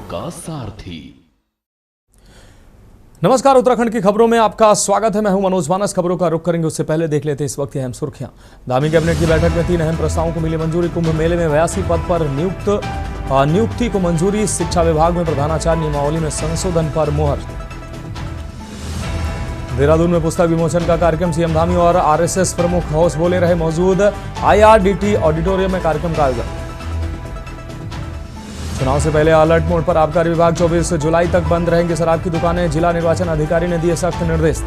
का सारथी। नमस्कार, उत्तराखंड की खबरों में आपका स्वागत है। मैं हूं मनोज मानस। खबरों का रुख करेंगे उससे पहले देख लेते हैं इस वक्त की अहम सुर्खियां। धामी कैबिनेट की बैठक में 3 अहम प्रस्तावों को मिली मंजूरी। कुंभ मेले में 82 पद पर नियुक्ति को मंजूरी। शिक्षा विभाग में प्रधानाचार्य नियमावली में संशोधन पर मुहर। देहरादून में पुस्तक विमोचन का कार्यक्रम। सीएम धामी और आरएसएस प्रमुख हाउस बोले रहे मौजूद। IRDT ऑडिटोरियम में कार्यक्रम का आयोजन। चुनाव से पहले अलर्ट मोड पर आबकारी विभाग। 24 जुलाई तक बंद रहेंगी शराब की दुकानें। जिला निर्वाचन अधिकारी ने दिए सख्त निर्देश।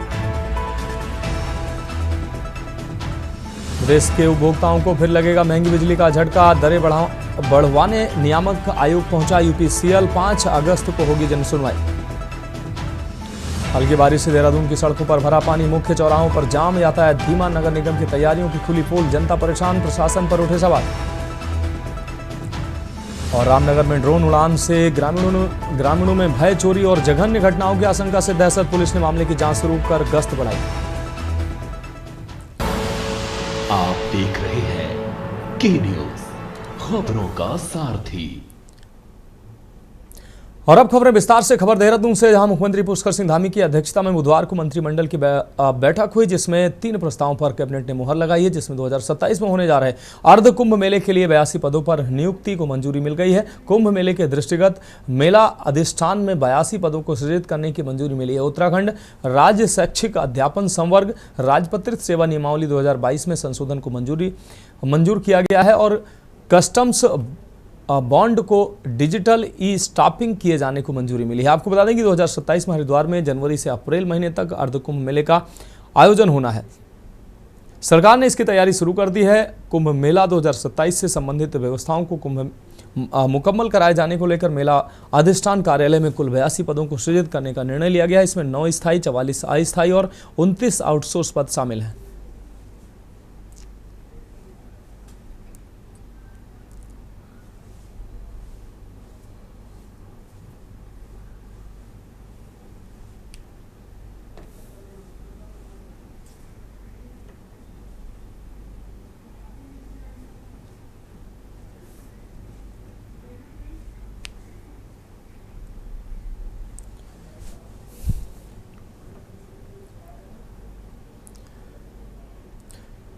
प्रदेश के उपभोक्ताओं को फिर लगेगा महंगी बिजली का झटका। दरें बढ़वाने नियामक आयोग पहुंचा UPCL। 5 अगस्त को होगी जनसुनवाई। हल्की बारिश से देहरादून की सड़कों पर भरा पानी। मुख्य चौराहों पर जाम, यातायात धीमा। नगर निगम की तैयारियों की खुली पोल। जनता परेशान, प्रशासन पर उठे सवाल। और रामनगर में ड्रोन उड़ान से ग्रामीणों में भय, चोरी और जघन्य घटनाओं की आशंका से दहशत। पुलिस ने मामले की जांच शुरू कर गश्त बढ़ाई। आप देख रहे हैं के न्यूज, खबरों का सारथी। और अब खबरें विस्तार से। खबर देहरादून से, जहां मुख्यमंत्री पुष्कर सिंह धामी की अध्यक्षता में बुधवार को मंत्रिमंडल की बैठक हुई, जिसमें 3 प्रस्तावों पर कैबिनेट ने मुहर लगाई है, जिसमें 2027 में होने जा रहे अर्ध कुंभ मेले के लिए 82 पदों पर नियुक्ति को मंजूरी मिल गई है। कुंभ मेले के दृष्टिगत मेला अधिष्ठान में 82 पदों को सृजित करने की मंजूरी मिली है। उत्तराखंड राज्य शैक्षिक अध्यापन संवर्ग राजपत्रित सेवा नियमावली 2022 में संशोधन को मंजूर किया गया है और कस्टम्स बॉन्ड को डिजिटल स्टाम्पिंग किए जाने को मंजूरी मिली है। आपको बता दें कि 2027 में हरिद्वार में जनवरी से अप्रैल महीने तक अर्ध कुंभ मेले का आयोजन होना है। सरकार ने इसकी तैयारी शुरू कर दी है। कुंभ मेला 2027 से संबंधित व्यवस्थाओं को मुकम्मल कराए जाने को लेकर मेला अधिष्ठान कार्यालय में कुल 82 पदों को सृजित करने का निर्णय लिया गया है। इसमें 9 स्थायी, 44 अस्थायी और 29 आउटसोर्स पद शामिल हैं।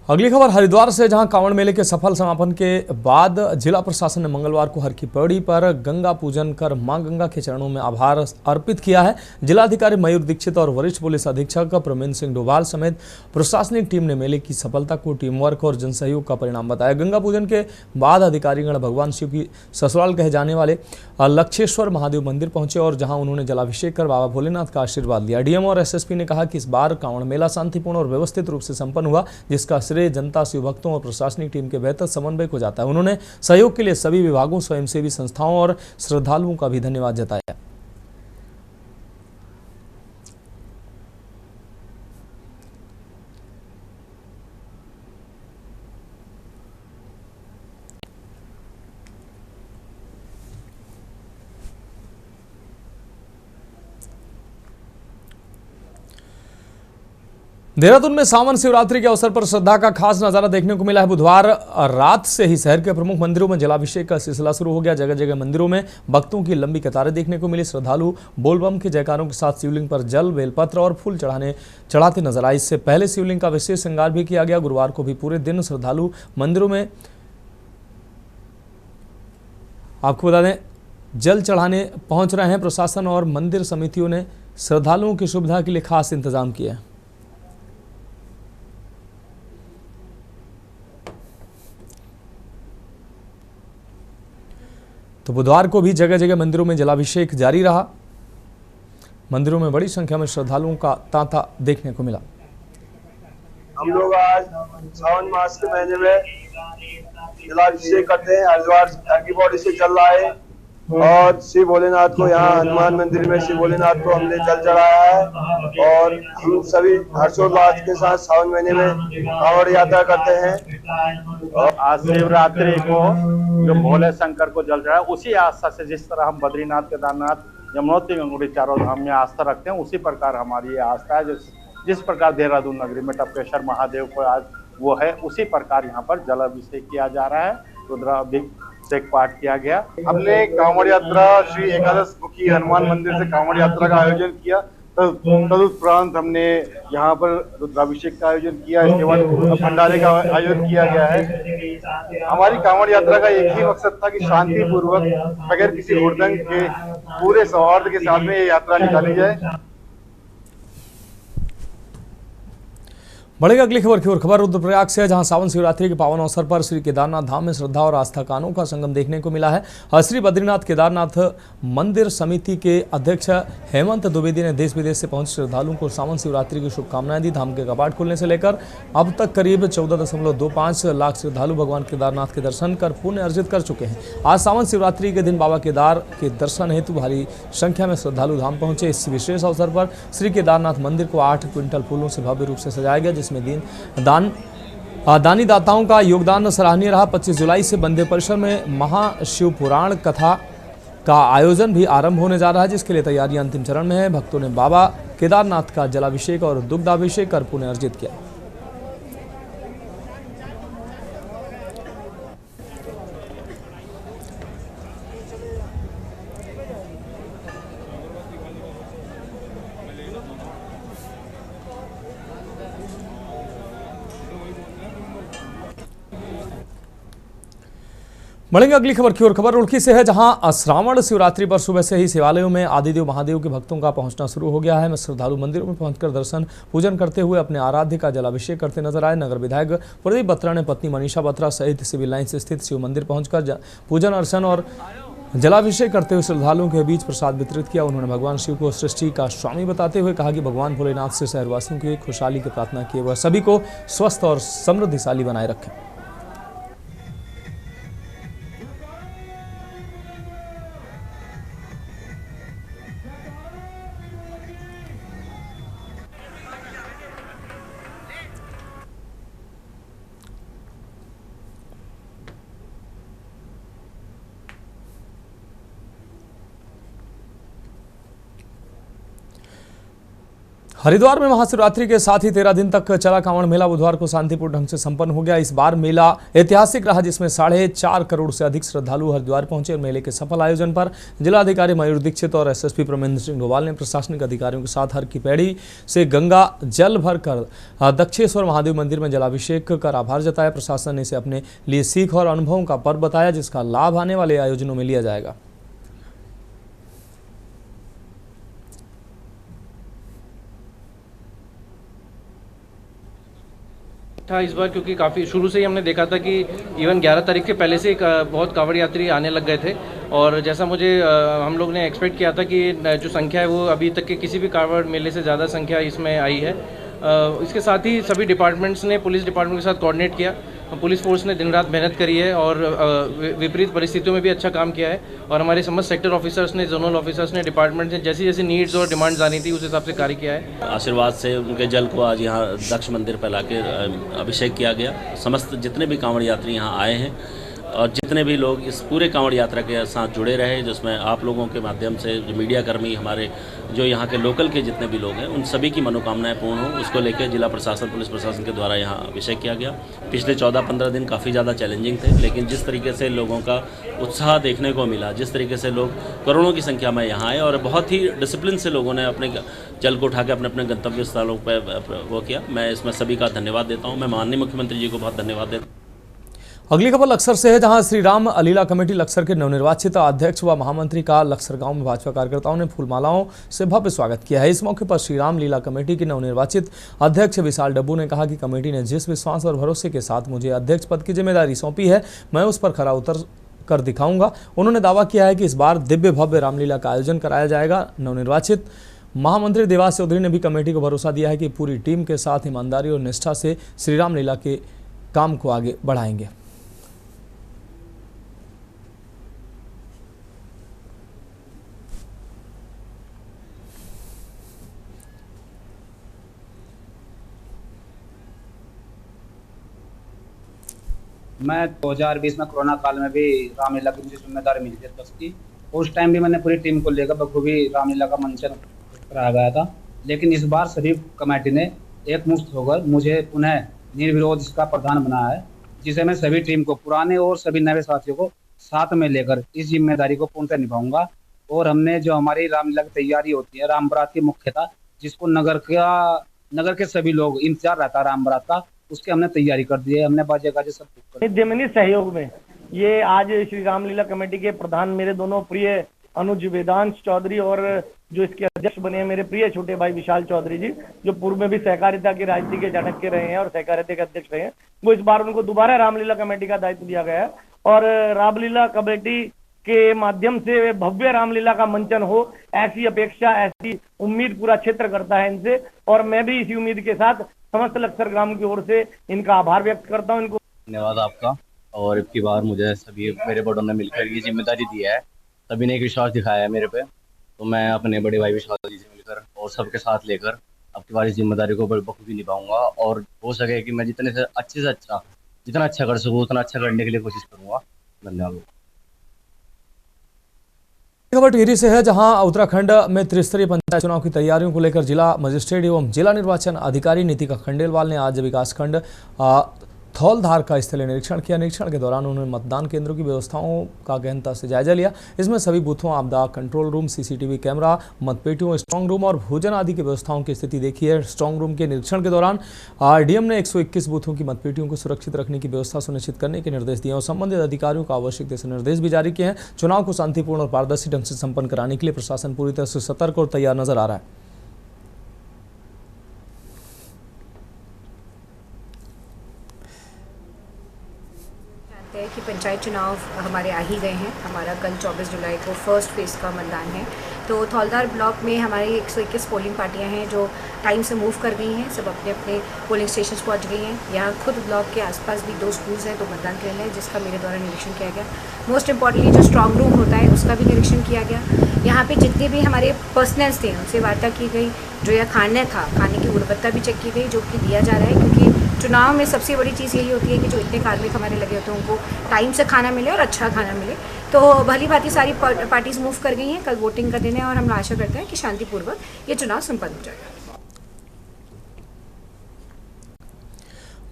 अगली खबर हरिद्वार से, जहां कांवड़ मेले के सफल समापन के बाद जिला प्रशासन ने मंगलवार को हर की पौड़ी पर गंगा पूजन कर मां गंगा के चरणों में आभार अर्पित किया है। जिलाधिकारी मयूर दीक्षित और वरिष्ठ पुलिस अधीक्षक प्रवीण सिंह डोभाल समेत प्रशासनिक टीम ने मेले की सफलता को टीम वर्क और जनसहयोग का परिणाम बताया। गंगा पूजन के बाद अधिकारीगण भगवान शिव की ससुराल कहे जाने वाले लक्षेश्वर महादेव मंदिर पहुंचे और जहां उन्होंने जलाभिषेक कर बाबा भोलेनाथ का आशीर्वाद लिया। डीएम और एसएसपी ने कहा कि इस बार कांवड़ मेला शांतिपूर्ण और व्यवस्थित रूप से संपन्न हुआ, जिसका श्रेय जनता, शिव भक्तों और प्रशासनिक टीम के बेहतर समन्वय को जाता है। उन्होंने सहयोग के लिए सभी विभागों, स्वयंसेवी संस्थाओं और श्रद्धालुओं का भी धन्यवाद जताया। देहरादून में सावन शिवरात्रि के अवसर पर श्रद्धा का खास नजारा देखने को मिला है। बुधवार रात से ही शहर के प्रमुख मंदिरों में जलाभिषेक का सिलसिला शुरू हो गया। जगह जगह मंदिरों में भक्तों की लंबी कतारें देखने को मिली। श्रद्धालु बोलबम के जयकारों के साथ शिवलिंग पर जल, बेलपत्र और फूल चढ़ाते नजर आए। इससे पहले शिवलिंग का विशेष श्रृंगार भी किया गया। गुरुवार को भी पूरे दिन श्रद्धालु मंदिरों में, आपको बता दें, जल चढ़ाने पहुंच रहे हैं। प्रशासन और मंदिर समितियों ने श्रद्धालुओं की सुविधा के लिए खास इंतजाम किए हैं। तो बुधवार को भी जगह जगह मंदिरों में जलाभिषेक जारी रहा। मंदिरों में बड़ी संख्या में श्रद्धालुओं का तांता देखने को मिला। हम लोग आज सावन मास के महीने में जलाभिषेक करते हैं। हरिद्वार की बॉडी से जल रहा है और श्री भोलेनाथ को यहाँ हनुमान मंदिर में श्री भोलेनाथ को हमने जल चढ़ाया है और हम सभी हर्षोल्लास के साथ सावन महीने में कांवड़ यात्रा करते हैं। और आज शिवरात्रि को जो भोले शंकर को जल चढ़ाया, उसी आस्था से जिस तरह हम बद्रीनाथ, केदारनाथ, यमुनोत्री, गंगोत्री चारों धाम में आस्था रखते हैं, उसी प्रकार हमारी ये आस्था है। जिस प्रकार देहरादून नगरी में टपकेश्वर महादेव को आज वो है, उसी प्रकार यहाँ पर जलाभिषेक किया जा रहा है। अभिषेक पाठ किया गया। हमने कांवड़ यात्रा श्री एकादश मुखी हनुमान मंदिर से कांवड़ यात्रा का आयोजन किया। तदुपरांत हमने यहाँ पर रुद्राभिषेक का आयोजन किया। इसके बाद भंडारे का आयोजन किया गया है। हमारी कांवड़ यात्रा का एक ही मकसद था कि शांति पूर्वक बगैर किसी हुड़दंग के पूरे सौहार्द के साथ में ये यात्रा निकाली जाए। बढ़ेगा अगली खबर की ओर। खबर रुद्रप्रयाग से है, जहां सावन शिवरात्रि के पावन अवसर पर श्री केदारनाथ धाम में श्रद्धा और आस्था का अनोखा संगम देखने को मिला है। श्री बद्रीनाथ केदारनाथ मंदिर समिति के अध्यक्ष हेमंत द्विवेदी ने देश विदेश से पहुंचे श्रद्धालुओं को सावन शिवरात्रि की शुभकामनाएं दी। धाम के कपाट खुलने से लेकर अब तक करीब 14.25 लाख श्रद्धालु भगवान केदारनाथ के दर्शन कर पुण्य अर्जित कर चुके हैं। आज सावन शिवरात्रि के दिन बाबा केदार के दर्शन हेतु भारी संख्या में श्रद्धालु धाम पहुंचे। इस विशेष अवसर पर श्री केदारनाथ मंदिर को 8 क्विंटल फूलों से भव्य रूप से सजाया गया, जिसमें दानी दाताओं का योगदान सराहनीय रहा। 25 जुलाई से मंदिर परिसर में महाशिवपुराण कथा का आयोजन भी आरंभ होने जा रहा है, जिसके लिए तैयारियां अंतिम चरण में है। भक्तों ने बाबा केदारनाथ का जलाभिषेक और दुग्धाभिषेक कर पुण्य अर्जित किया। बढ़ेंगे अगली खबर की ओर। खबर रुड़की से है, जहां श्रावण शिवरात्रि पर सुबह से ही शिवालयों में आदिदेव महादेव के भक्तों का पहुंचना शुरू हो गया है। श्रद्धालु मंदिरों में पहुंचकर दर्शन पूजन करते हुए अपने आराध्य का जलाभिषेक करते नजर आए। नगर विधायक प्रदीप बत्रा ने पत्नी मनीषा बत्रा सहित सिविल लाइन्स स्थित शिव मंदिर पहुंचकर पूजन अर्चन और जलाभिषेक करते हुए श्रद्धालुओं के बीच प्रसाद वितरित किया। उन्होंने भगवान शिव को सृष्टि का स्वामी बताते हुए कहा कि भगवान भोलेनाथ से शहरवासियों की खुशहाली की प्रार्थना की, वह सभी को स्वस्थ और समृद्धिशाली बनाए रखें। हरिद्वार में महाशिवरात्रि के साथ ही 13 दिन तक चला कांवड़ मेला बुधवार को शांतिपूर्ण ढंग से संपन्न हो गया। इस बार मेला ऐतिहासिक रहा, जिसमें 4.5 करोड़ से अधिक श्रद्धालु हरिद्वार पहुंचे। मेले के सफल आयोजन पर जिलाधिकारी मयूर दीक्षित और एसएसपी प्रमेंद्र सिंह डोभाल ने प्रशासनिक अधिकारियों के साथ हर की पैड़ी से गंगा जल भरकर दक्षेश्वर महादेव मंदिर में जलाभिषेक कर आभार जताया। प्रशासन ने इसे अपने लिए सीख और अनुभवों का पर्व बताया, जिसका लाभ आने वाले आयोजनों में लिया जाएगा। था इस बार, क्योंकि काफ़ी शुरू से ही हमने देखा था कि इवन 11 तारीख के पहले से बहुत कांवड़ यात्री आने लग गए थे। और जैसा मुझे हम लोग ने एक्सपेक्ट किया था कि जो संख्या है वो अभी तक के किसी भी कांवड़ मेले से ज़्यादा संख्या इसमें आई है। इसके साथ ही सभी डिपार्टमेंट्स ने पुलिस डिपार्टमेंट के साथ कोऑर्डिनेट किया। पुलिस फोर्स ने दिन रात मेहनत करी है और विपरीत परिस्थितियों में भी अच्छा काम किया है। और हमारे समस्त सेक्टर ऑफिसर्स ने, जोनल ऑफिसर्स ने, डिपार्टमेंट ने जैसी जैसी नीड्स और डिमांड्स आनी थी उस हिसाब से कार्य किया है। आशीर्वाद से उनके जल को आज यहाँ दक्ष मंदिर पर लाके अभिषेक किया गया। समस्त जितने भी कांवड़ यात्री यहाँ आए हैं और जितने भी लोग इस पूरे कांवड़ यात्रा के साथ जुड़े रहे, जिसमें आप लोगों के माध्यम से जो मीडिया कर्मी, हमारे जो यहाँ के लोकल के जितने भी लोग हैं, उन सभी की मनोकामनाएं पूर्ण हो, उसको लेकर जिला प्रशासन, पुलिस प्रशासन के द्वारा यहाँ अभिषेक किया गया। पिछले 14-15 दिन काफ़ी ज़्यादा चैलेंजिंग थे, लेकिन जिस तरीके से लोगों का उत्साह देखने को मिला, जिस तरीके से लोग करोड़ों की संख्या में यहाँ आए और बहुत ही डिसिप्लिन से लोगों ने अपने जल को उठा के अपने अपने गंतव्य स्थलों पर वो किया। मैं इसमें सभी का धन्यवाद देता हूँ। मैं माननीय मुख्यमंत्री जी को बहुत धन्यवाद देता हूँ। अगली खबर लक्सर से है, जहां श्री राम लीला कमेटी लक्सर के नवनिर्वाचित अध्यक्ष व महामंत्री का लक्सर गांव में भाजपा कार्यकर्ताओं ने फूलमालाओं से भव्य स्वागत किया है। इस मौके पर श्री राम लीला कमेटी के नवनिर्वाचित अध्यक्ष विशाल डब्बू ने कहा कि कमेटी ने जिस विश्वास और भरोसे के साथ मुझे अध्यक्ष पद की जिम्मेदारी सौंपी है, मैं उस पर खरा उतर कर दिखाऊंगा। उन्होंने दावा किया है कि इस बार दिव्य भव्य रामलीला का आयोजन कराया जाएगा। नवनिर्वाचित महामंत्री देवास चौधरी ने भी कमेटी को भरोसा दिया है कि पूरी टीम के साथ ईमानदारी और निष्ठा से श्री राम लीला के काम को आगे बढ़ाएंगे। मैं 2020 में कोरोना काल में भी रामलीला की मुझे जिम्मेदारी मिली थी अध्यक्ष की। उस टाइम भी मैंने पूरी टीम को लेकर बखूबी रामलीला का मंचन कराया गया था। लेकिन इस बार सभी कमेटी ने एकमुश्त होकर मुझे पुनः निर्विरोध इसका प्रधान बनाया है, जिसे मैं सभी टीम को, पुराने और सभी नए साथियों को साथ में लेकर इस जिम्मेदारी को पूर्णतः निभाऊंगा। और हमने जो हमारी रामलीला की तैयारी होती है, राम बारात की मुख्यता, जिसको नगर के सभी लोग इंतजार रहता है राम बारात का, उसकी हमने तैयारी कर दी है। हमने बाजे गाजे सब बुक कर जमीनी सहयोग में ये आज श्री रामलीला कमेटी के प्रधान मेरे दोनों प्रिय अनुज वेदांश चौधरी और जो इसके अध्यक्ष बने हैं मेरे प्रिय छोटे भाई विशाल चौधरी जी, जो पूर्व में भी सहकारिता की राजनीति के चाणक्य रहे हैं और सहकारिता के अध्यक्ष रहे हैं, वो इस बार उनको दोबारा रामलीला कमेटी का दायित्व दिया गया है। और रामलीला कमेटी के माध्यम से भव्य रामलीला का मंचन हो, ऐसी अपेक्षा, ऐसी उम्मीद पूरा क्षेत्र करता है इनसे। और मैं भी इसी उम्मीद के साथ समस्त लक्सर ग्राम की ओर से इनका आभार व्यक्त करता हूँ। इनको धन्यवाद आपका। और अब की बार मुझे सभी मेरे बड़ों ने मिलकर ये जिम्मेदारी दी है, सभी ने एक विश्वास दिखाया है मेरे पे, तो मैं अपने बड़े भाई विश्वास जी से मिलकर और सबके साथ लेकर अब की बार इस जिम्मेदारी को बखूबी निभाऊंगा। और हो सके कि मैं जितना अच्छा कर सकूँ उतना अच्छा करने के लिए कोशिश करूँगा। धन्यवाद। खबर टिहरी से है, जहां उत्तराखंड में त्रिस्तरीय पंचायत चुनाव की तैयारियों को लेकर जिला मजिस्ट्रेट एवं जिला निर्वाचन अधिकारी नीतिका खंडेलवाल ने आज विकासखंड थौलधार का स्थलीय निरीक्षण किया। निरीक्षण के दौरान उन्होंने मतदान केंद्रों की व्यवस्थाओं का गहनता से जायजा लिया। इसमें सभी बूथों, आपदा कंट्रोल रूम, सीसीटीवी कैमरा, मतपेटियों, स्ट्रांग रूम और भोजन आदि की व्यवस्थाओं की स्थिति देखी है। स्ट्रांग रूम के निरीक्षण के दौरान डीएम ने 121 बूथों की मतपेटियों को सुरक्षित रखने की व्यवस्था सुनिश्चित करने के निर्देश दिए और संबंधित अधिकारियों को आवश्यक दिशा निर्देश भी जारी किए हैं। चुनाव को शांतिपूर्ण और पारदर्शी ढंग से संपन्न कराने के लिए प्रशासन पूरी तरह से सतर्क और तैयार नजर आ रहा है। कि पंचायत चुनाव हमारे आ ही गए हैं। हमारा कल 24 जुलाई को फर्स्ट फेज़ का मतदान है। तो थौलधार ब्लॉक में हमारी 121 पोलिंग पार्टियां हैं जो टाइम से मूव कर गई हैं, सब अपने अपने पोलिंग स्टेशन पहुंच गई हैं। यहाँ खुद ब्लॉक के आसपास भी 2 स्कूल्स हैं, 2 मतदान केंद्र हैं, जिसका मेरे द्वारा निरीक्षण किया गया। मोस्ट इम्पॉर्टेंटली जो स्ट्रांग रूम होता है उसका भी निरीक्षण किया गया। यहाँ पे जितने भी हमारे पर्सनल्स थे उनसे वार्ता की गई। जो यह खाना था, खाने की गुणवत्ता भी चेक की गई, जो कि दिया जा रहा है, क्योंकि चुनाव में सबसे बड़ी चीज़ यही होती है कि जो इतने कार्मिक हमारे लगे होते हैं उनको टाइम से खाना मिले और अच्छा खाना मिले। तो भली भांति सारी पार्टीज मूव कर गई हैं। कल वोटिंग का दिन है और हम आशा करते हैं कि शांतिपूर्वक ये चुनाव संपन्न हो जाएगा।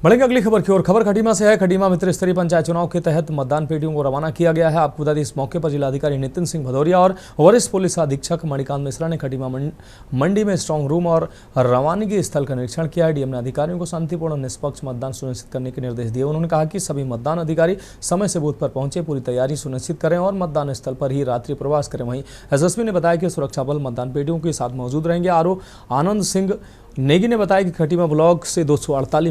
बढ़ेंगे अगली खबर की ओर। खबर खटीमा से है। खटीमा में त्रिस्तरीय पंचायत चुनाव के तहत मतदान पेटियों को रवाना किया गया है। आपको बता दें, इस मौके पर जिलाधिकारी नितिन सिंह भदौरिया और वरिष्ठ पुलिस अधीक्षक मणिकांत मिश्रा ने खटीमा मंडी में स्ट्रांग रूम और रवानगी स्थल का निरीक्षण किया है। डीएम ने अधिकारियों को शांतिपूर्ण और निष्पक्ष मतदान सुनिश्चित करने के निर्देश दिए। उन्होंने कहा कि सभी मतदान अधिकारी समय से बूथ पर पहुंचे, पूरी तैयारी सुनिश्चित करें और मतदान स्थल पर ही रात्रि प्रवास करें। वहीं एसएसपी ने बताया कि सुरक्षा बल मतदान पेटियों के साथ मौजूद रहेंगे। आरओ आनंद सिंह नेगी ने बताया कि खटीमा ब्लॉक से 248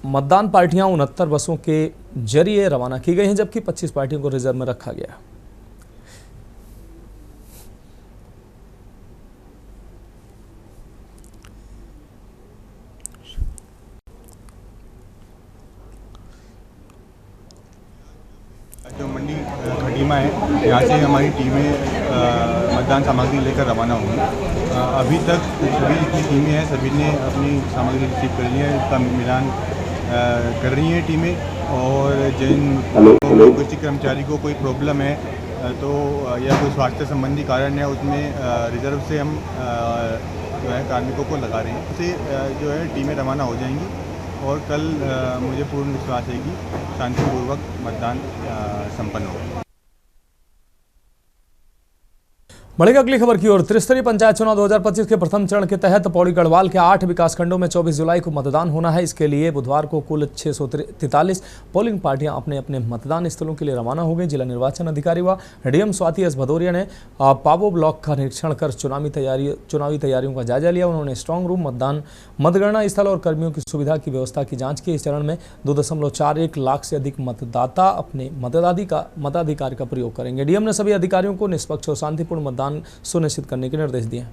मतदान पार्टियां 69 बसों के जरिए रवाना की गई हैं, जबकि 25 पार्टियों को रिजर्व में रखा गया। जो मंडी खटीमा है, यहाँ से हमारी टीमें मतदान सामग्री लेकर रवाना होंगी। अभी तक सभी जितनी टीमें हैं सभी ने अपनी सामग्री रिसीव कर ली है, उसका मिलान कर रही हैं टीमें। और जिन किसी कर्मचारी को कोई प्रॉब्लम है तो या कोई स्वास्थ्य संबंधी कारण है, उसमें रिजर्व से हम जो है कार्मिकों को लगा रहे हैं। उससे जो है टीमें रवाना हो जाएंगी और कल मुझे पूर्ण विश्वास है कि शांतिपूर्वक मतदान संपन्न होगा। बढ़ेगा अगली खबर की ओर। त्रिस्तरीय पंचायत चुनाव 2025 के प्रथम चरण के तहत पौड़ी गढ़वाल के 8 विकासखंडों में 24 जुलाई को मतदान होना है। इसके लिए बुधवार को कुल 643 पोलिंग पार्टियां अपने अपने मतदान स्थलों के लिए रवाना हो गई। जिला निर्वाचन अधिकारी व डीएम स्वाति एस भदौरिया ने पाबो ब्लॉक का निरीक्षण कर चुनावी तैयारियों का जायजा लिया। उन्होंने स्ट्रांग रूम, मतगणना स्थल और कर्मियों की सुविधा की व्यवस्था की जाँच की। इस चरण में 2.41 लाख से अधिक मतदाता अपने मताधिकार का प्रयोग करेंगे। डीएम ने सभी अधिकारियों को निष्पक्ष और शांतिपूर्ण मतदान सुनिश्चित करने के निर्देश दिए।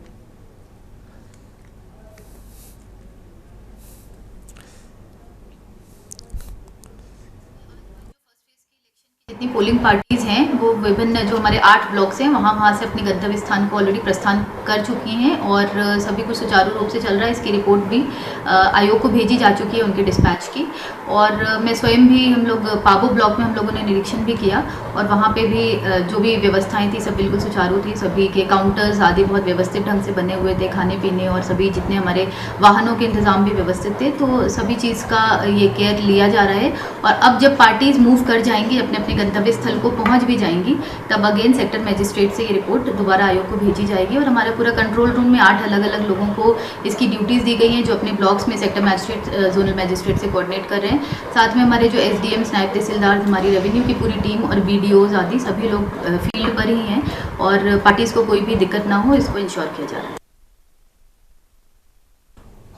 जितनी पोलिंग पार्टीज हैं वो विभिन्न जो हमारे 8 ब्लॉक्स हैं वहाँ से अपने गंतव्य स्थान को ऑलरेडी प्रस्थान कर चुकी हैं और सभी कुछ सुचारू रूप से चल रहा है। इसकी रिपोर्ट भी आयोग को भेजी जा चुकी है उनके डिस्पैच की। और मैं स्वयं भी हम लोग पाबो ब्लॉक में हम लोगों ने निरीक्षण भी किया और वहाँ पे भी जो भी व्यवस्थाएं थी सब बिल्कुल सुचारू थी। सभी के काउंटर्स आदि बहुत व्यवस्थित ढंग से बने हुए थे, खाने पीने और सभी जितने हमारे वाहनों के इंतजाम भी व्यवस्थित थे। तो सभी चीज़ का ये केयर लिया जा रहा है और अब जब पार्टीज मूव कर जाएंगी अपने अपने गंतव्य स्थल को पहुँच भी जाएंगी तब अगेन सेक्टर मजिस्ट्रेट से ये रिपोर्ट दोबारा आयोग को भेजी जाएगी। और हमारा पूरा कंट्रोल रूम में 8 अलग अलग लोगों को इसकी ड्यूटीज़ दी गई हैं जो अपने ब्लॉक्स में सेक्टर मजिस्ट्रेट जोनल मजिस्ट्रेट से कोऑर्डिनेट कर रहे हैं। साथ में हमारे जो एसडीएम्स, नायब तहसीलदार, हमारी रेवेन्यू की पूरी टीम और बीडीओज आदि सभी लोग फील्ड पर ही हैं और पार्टीज को कोई भी दिक्कत ना हो इसको इंश्योर किया जा रहा है।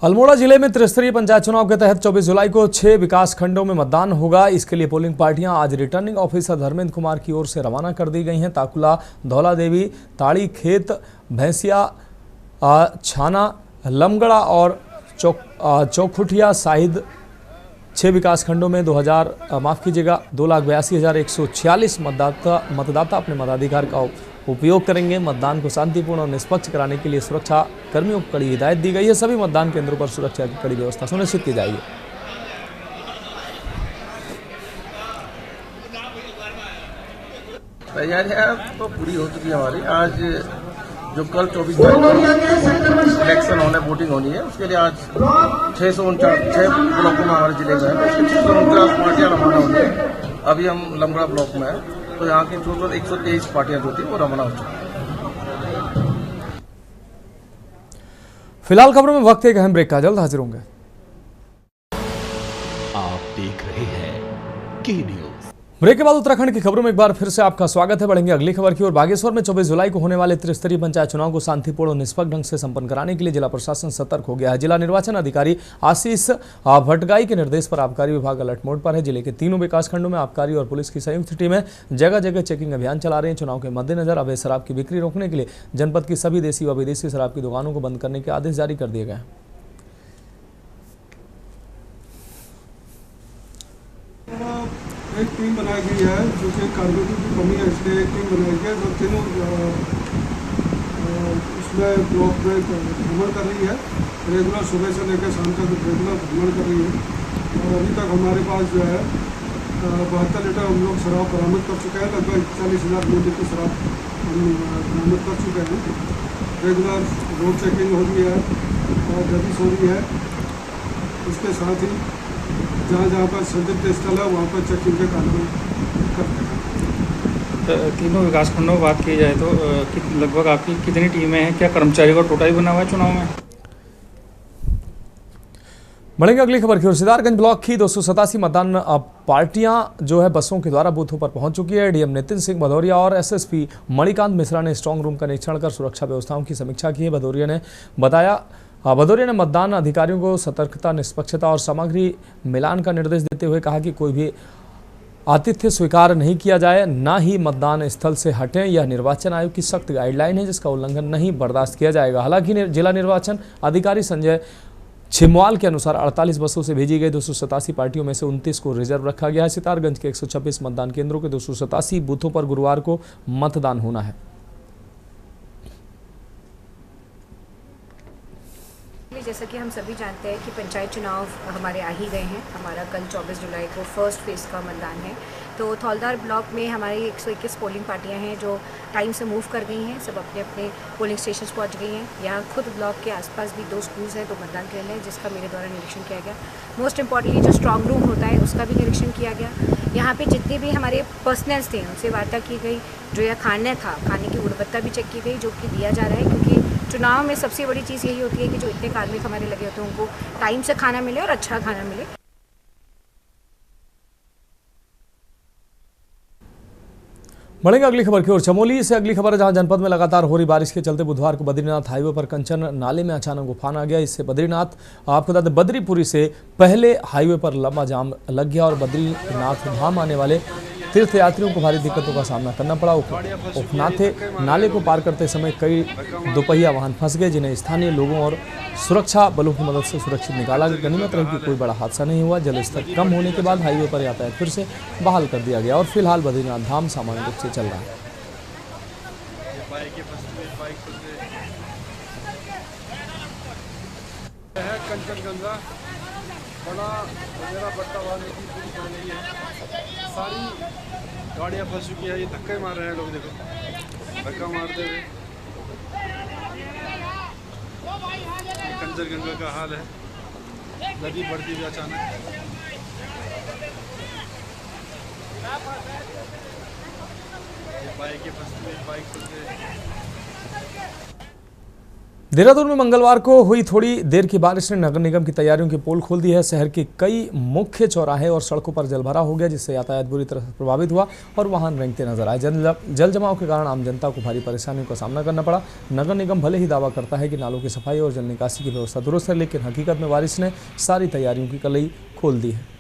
अल्मोड़ा जिले में त्रिस्तरीय पंचायत चुनाव के तहत 24 जुलाई को 6 विकास खंडों में मतदान होगा। इसके लिए पोलिंग पार्टियां आज रिटर्निंग ऑफिसर धर्मेंद्र कुमार की ओर से रवाना कर दी गई हैं। ताकुला, धौला देवी, ताड़ी खेत, भैंसिया, छाना, लमगड़ा और चौखुटिया सहित 6 विकास खंडों में 2,82,146 मतदाता अपने मताधिकार का उपयोग करेंगे। मतदान को शांतिपूर्ण और निष्पक्ष कराने के लिए सुरक्षा कर्मियों को कड़ी हिदायत दी गई है। सभी मतदान केंद्रों पर सुरक्षा की कड़ी व्यवस्था सुनिश्चित की जाएगी। तैयारियां तो पूरी हो चुकी है हमारी। आज जो कल 24 तारीख इलेक्शन होने वोटिंग होनी है उसके लिए आज 649 ब्लॉकों में हमारे जिले का है। 649 पार्टियां रवाना होनी है। अभी हम लमगड़ा ब्लॉक में हैं तो यहाँ की टोटल 123 पार्टियां जो थी वो रवाना हो चुकी है। फिलहाल खबरों में वक्त एक अहम ब्रेक का, जल्द हाजिर होंगे। आप देख रहे हैं के न्यूज। ब्रेक के बाद उत्तराखंड की खबरों में एक बार फिर से आपका स्वागत है। बढ़ेंगे अगली खबर की ओर। बागेश्वर में 24 जुलाई को होने वाले त्रिस्तरीय पंचायत चुनाव को शांतिपूर्ण और निष्पक्ष ढंग से संपन्न कराने के लिए जिला प्रशासन सतर्क हो गया है। जिला निर्वाचन अधिकारी आशीष भटगाई के निर्देश पर आबकारी विभाग अलर्ट मोड पर है। जिले के तीनों विकास खंडों में आबकारी और पुलिस की संयुक्त टीमें जगह जगह चेकिंग अभियान चला रही है। चुनाव के मद्देनजर अवैध शराब की बिक्री रोकने के लिए जनपद की सभी देसी व विदेशी शराब की दुकानों को बंद करने के आदेश जारी कर दिए गए हैं। एक टीम बनाई गई है जो कि कार्मिकों की कमी है, इसलिए एक टीम बनाई गई है जो तीनों उसमें ब्लॉक में भ्रमण कर रही है। रेगुलर सुबह से लेकर शाम तक रेगुलर भ्रमण कर रही है और अभी तक हमारे पास जो है 72 लीटर हम लोग शराब बरामद कर चुके हैं। लगभग 41,000 लीटर की शराब हम बरामद कर चुके हैं। रेगुलर रोड चेकिंग हो रही है और दबिश हो रही है। इसके साथ ही जहाँ पर संदिग्ध स्थल है वहाँ पर चेकिंग के कार्रवाई करते हैं। तीनों विकास खंडों की बात की जाए तो लगभग आपकी कितनी टीमें हैं, क्या कर्मचारियों का टोटा ही बना हुआ है चुनाव में? बढ़ेंगे अगली खबर की ओर। सिद्धार्थगंज ब्लॉक की 287 मतदान पार्टियां जो है बसों के द्वारा बूथों पर पहुंच चुकी है। डीएम नितिन सिंह भदौरिया और एसएसपी मणिकांत मिश्रा ने स्ट्रांग रूम का निरीक्षण कर सुरक्षा व्यवस्थाओं की समीक्षा की है। भदौरिया ने मतदान अधिकारियों को सतर्कता, निष्पक्षता और सामग्री मिलान का निर्देश देते हुए कहा कि कोई भी आतिथ्य स्वीकार नहीं किया जाए, ना ही मतदान स्थल से हटें। यह निर्वाचन आयोग की सख्त गाइडलाइन है जिसका उल्लंघन नहीं बर्दाश्त किया जाएगा। हालांकि जिला निर्वाचन अधिकारी संजय छिमवाल के अनुसार 48 बसों से भेजी गई 287 पार्टियों में से 29 को रिजर्व रखा गया है। सितारगंज के 126 मतदान केंद्रों के 287 बूथों पर गुरुवार को मतदान होना है। जैसा कि हम सभी जानते हैं कि पंचायत चुनाव हमारे आ ही गए हैं। हमारा कल 24 जुलाई को फर्स्ट फेज़ का मतदान है। तो थौलदार ब्लॉक में हमारी 121 पोलिंग पार्टियां हैं जो टाइम से मूव कर गई हैं। सब अपने अपने पोलिंग स्टेशन पहुंच गई हैं। यहाँ खुद ब्लॉक के आसपास भी 2 स्कूल्स हैं, 2 मतदान केंद्र हैं जिसका मेरे द्वारा निरीक्षण किया गया। मोस्ट इम्पॉर्टेंटली जो स्ट्रांग रूम होता है उसका भी निरीक्षण किया गया। यहाँ पे जितने भी हमारे पर्सनल्स थे उनसे वार्ता की गई। जो यह खाना था, खाने की गुणवत्ता भी चेक की गई जो कि दिया जा रहा है, क्योंकि चुनाव में सबसे बड़ी चीज़ यही होती है कि जो इतने कार्मिक हमारे लगे होते हैं उनको टाइम से खाना मिले और अच्छा खाना मिले। बढ़ेंगे अगली खबर की ओर। चमोली से अगली खबर है जहां जनपद में लगातार हो रही बारिश के चलते बुधवार को बद्रीनाथ हाईवे पर कंचन नाले में अचानक उफान आ गया। इससे बद्रीनाथ, आपको बता दें, बद्रीपुरी से पहले हाईवे पर लंबा जाम लग गया और बद्रीनाथ धाम आने वाले तीर्थयात्रियों को भारी दिक्कतों का सामना करना पड़ा। उफनाथे नाले को पार करते समय कई दोपहिया वाहन फंस गए, जिन्हें स्थानीय लोगों और सुरक्षा बलों की मदद से सुरक्षित निकाला। गनीमत रही कि कोई बड़ा हादसा नहीं हुआ। जलस्तर कम होने के बाद हाईवे पर यातायात फिर से बहाल कर दिया गया और फिलहाल बद्रीनाथ धाम सामान्य रूप से चल रहा है। कंचनगंगा बड़ा मेरा बट्टा वाले की पूरी पड़ गई है, सारी गाड़ियाँ फंस चुकी है। ये धक्के मार रहे हैं लोग, देखो धक्का मारते हुए। कंचनगंगा का हाल है, नदी बढ़ती हुई अचानक। बाइक फंसती हुई, बाइक फंस गई। देहरादून में मंगलवार को हुई थोड़ी देर की बारिश ने नगर निगम की तैयारियों की पोल खोल दी है। शहर के कई मुख्य चौराहे और सड़कों पर जलभरा हो गया, जिससे यातायात बुरी तरह से प्रभावित हुआ और वाहन रेंगते नजर आए। जल जमाव के कारण आम जनता को भारी परेशानियों का सामना करना पड़ा। नगर निगम भले ही दावा करता है कि नालों की सफाई और जल निकासी की व्यवस्था दुरुस्त है, लेकिन हकीकत में बारिश ने सारी तैयारियों की कलई खोल दी है।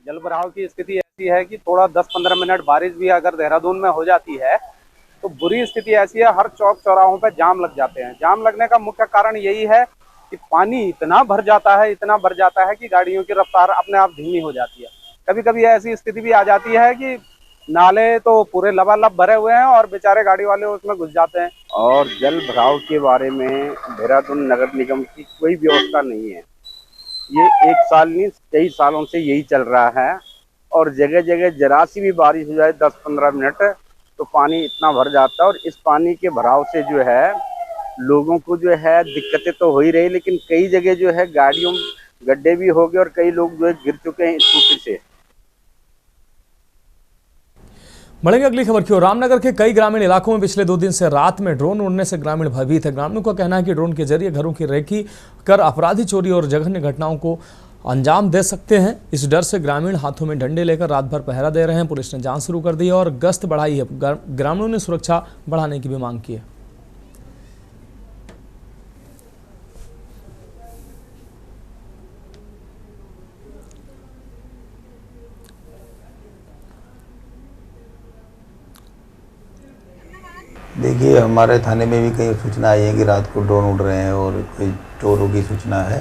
जल भराव की स्थिति ऐसी है कि थोड़ा 10-15 मिनट बारिश भी अगर देहरादून में हो जाती है तो बुरी स्थिति ऐसी है, हर चौक चौराहों पे जाम लग जाते हैं। जाम लगने का मुख्य कारण यही है कि पानी इतना भर जाता है कि गाड़ियों की रफ्तार अपने आप धीमी हो जाती है। कभी कभी ऐसी स्थिति भी आ जाती है कि नाले तो पूरे लबालब भरे हुए हैं और बेचारे गाड़ी वाले उसमें घुस जाते हैं। और जल भराव के बारे में देहरादून नगर निगम की कोई व्यवस्था नहीं है। ये एक साल नहीं, कई सालों से यही चल रहा है और जगह जगह जरा सी भी बारिश हो जाए 10-15 मिनट तो पानी इतना भर जाता है। और इस पानी के भराव से जो है लोगों को जो है दिक्कतें तो हो ही रही, लेकिन कई जगह जो है गाड़ियों गड्ढे भी हो गए और कई लोग जो है गिर चुके हैं स्कूटी से। बढ़ेंगे अगली खबर की ओर। रामनगर के कई ग्रामीण इलाकों में पिछले 2 दिन से रात में ड्रोन उड़ने से ग्रामीण भयभीत है। ग्रामीणों का कहना है कि ड्रोन के जरिए घरों की रेकी कर अपराधी चोरी और जघन्य घटनाओं को अंजाम दे सकते हैं। इस डर से ग्रामीण हाथों में डंडे लेकर रात भर पहरा दे रहे हैं। पुलिस ने जांच शुरू कर दी है और गश्त बढ़ाई है। ग्रामीणों ने सुरक्षा बढ़ाने की भी मांग की है। देखिए, हमारे थाने में भी कई सूचना आई है कि रात को ड्रोन उड़ रहे हैं और कोई चोरों की सूचना है,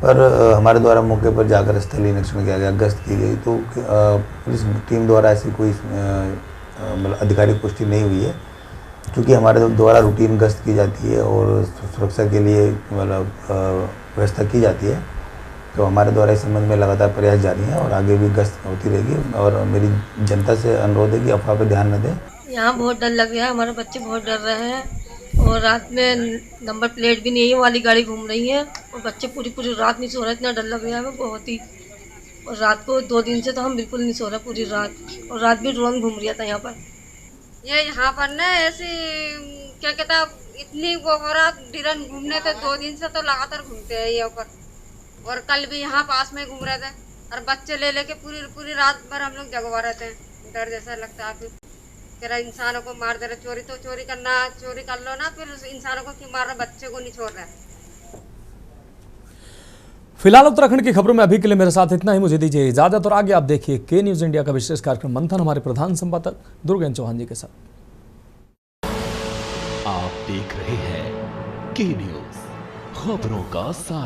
पर हमारे द्वारा मौके पर जाकर स्थलीय निरीक्षण किया गया, गश्त की गई तो पुलिस टीम द्वारा ऐसी कोई मतलब आधिकारिक पुष्टि नहीं हुई है। क्योंकि हमारे द्वारा रूटीन गश्त की जाती है और सुरक्षा के लिए मतलब व्यवस्था की जाती है, तो हमारे द्वारा इस संबंध में लगातार प्रयास जारी हैं और आगे भी गश्त होती रहेगी। और मेरी जनता से अनुरोध है कि अफवाह पर ध्यान न दें। यहाँ बहुत डर लग रहा है, हमारे बच्चे बहुत डर रहे हैं और रात में नंबर प्लेट भी नहीं वाली गाड़ी घूम रही है और बच्चे पूरी रात नहीं सो रहे। इतना डर लग रहा है हमें बहुत ही। और रात को 2 दिन से तो हम बिल्कुल नहीं सो रहे पूरी रात, और रात भी ड्रोन घूम रहा था यहाँ पर। ये यहाँ पर ना ऐसी क्या कहता इतनी वो हो रहा ड्रोन घूमने तो 2 दिन से तो लगातार घूमते हैं यहाँ पर। और कल भी यहाँ पास में घूम रहे थे और बच्चे ले लेके पूरी रात भर हम लोग जगवा रहते हैं। डर जैसा लगता है फिर इंसानों को मार दे रहे। चोरी तो चोरी कर लो ना, फिर इंसानों को क्यों मार रहे, बच्चे को नहीं छोड़ रहे। फिलहाल उत्तराखंड की खबरों में अभी के लिए मेरे साथ इतना ही। मुझे दीजिए इजाजत और आगे आप देखिए के न्यूज इंडिया का विशेष कार्यक्रम मंथन हमारे प्रधान संपादक दुर्गेन्द्र चौहान जी के साथ। आप देख रहे हैं के न्यूज खबरों का साथ।